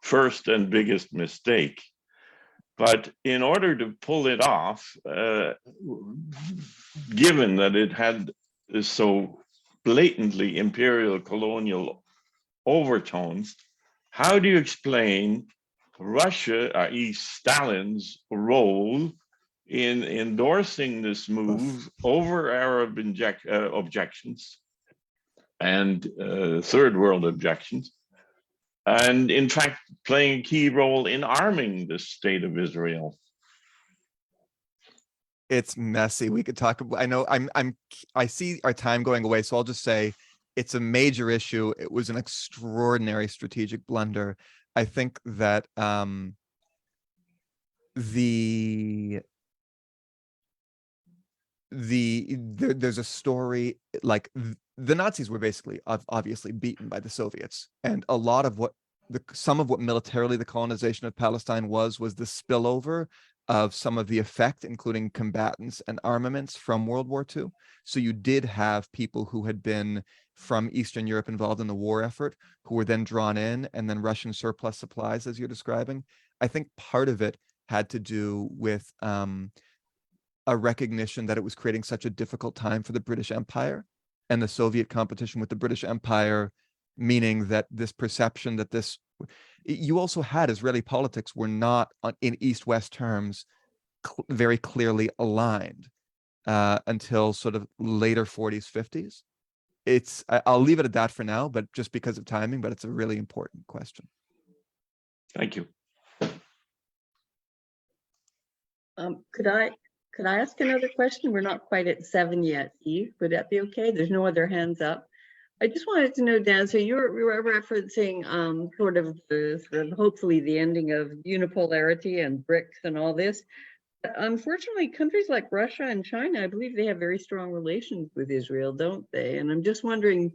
first and biggest mistake. But in order to pull it off, given that it had so blatantly imperial colonial overtones, how do you explain Russia, i.e. Stalin's role in endorsing this move over Arab objections and third world objections, and in fact playing a key role in arming the state of Israel? It's messy. We could talk about, I know I see our time going away, so I'll just say it's a major issue. It was an extraordinary strategic blunder. I think that there's a story, like the Nazis were basically obviously beaten by the Soviets, and a lot of what some of what militarily the colonization of Palestine was the spillover of some of the effect, including combatants and armaments from World War II. So you did have people who had been from Eastern Europe involved in the war effort, who were then drawn in, and then Russian surplus supplies, as you're describing. I think part of it had to do with a recognition that it was creating such a difficult time for the British Empire and the Soviet competition with the British Empire, meaning that this perception that this, you also had Israeli politics were not in East-West terms very clearly aligned until sort of later 40s, 50s. I'll leave it at that for now, but just because of timing, but it's a really important question. Thank you. Could I ask another question? We're not quite at 7 yet, Eve. Would that be okay? There's no other hands up. I just wanted to know, Dan, so you were referencing sort of hopefully the ending of unipolarity and BRICS and all this. But unfortunately, countries like Russia and China, I believe they have very strong relations with Israel, don't they? And I'm just wondering,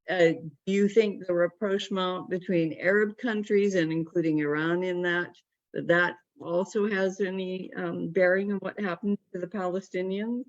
do you think the rapprochement between Arab countries and including Iran in that also has any bearing on what happened to the Palestinians?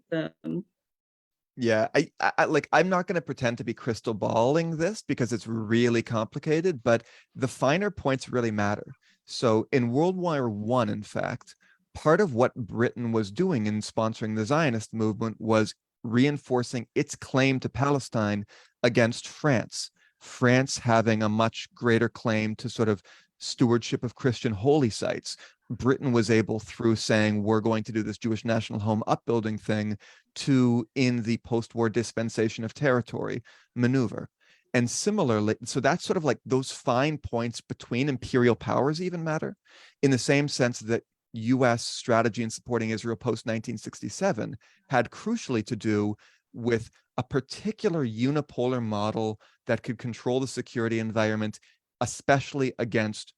Yeah, I'm not going to pretend to be crystal balling this because it's really complicated, but the finer points really matter. So in World War I, in fact, part of what Britain was doing in sponsoring the Zionist movement was reinforcing its claim to Palestine against France. France having a much greater claim to sort of stewardship of Christian holy sites. Britain was able, through saying we're going to do this Jewish national home upbuilding thing, to, in the post-war dispensation of territory maneuver. And similarly, so that's sort of like those fine points between imperial powers even matter, in the same sense that US strategy in supporting Israel post-1967 had crucially to do with a particular unipolar model that could control the security environment, especially against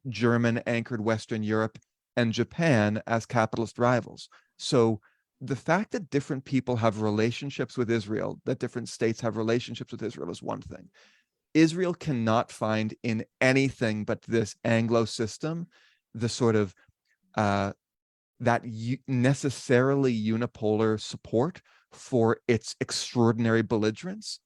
German-anchored Western Europe and Japan as capitalist rivals. So the fact that different people have relationships with Israel, that different states have relationships with Israel, is one thing. Israel cannot find in anything but this Anglo system the sort of that necessarily unipolar support for its extraordinary belligerence.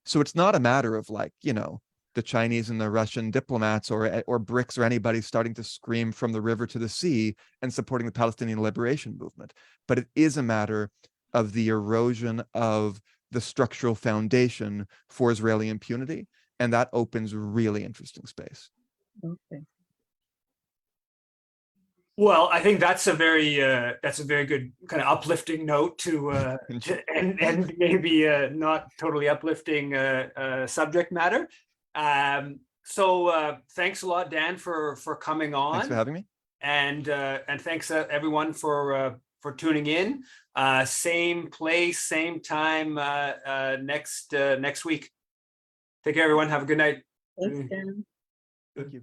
So it's not a matter of, like, you know, the Chinese and the Russian diplomats or BRICS or anybody starting to scream from the river to the sea and supporting the Palestinian liberation movement. But it is a matter of the erosion of the structural foundation for Israeli impunity. And that opens really interesting space. Okay. Well, I think that's a very good kind of uplifting note to and maybe not totally uplifting subject matter. So thanks a lot, Dan, for coming on. Thanks for having me. And thanks everyone for tuning in. Same place, same time next week. Take care, everyone. Have a good night. Thanks, Dan. Thank you.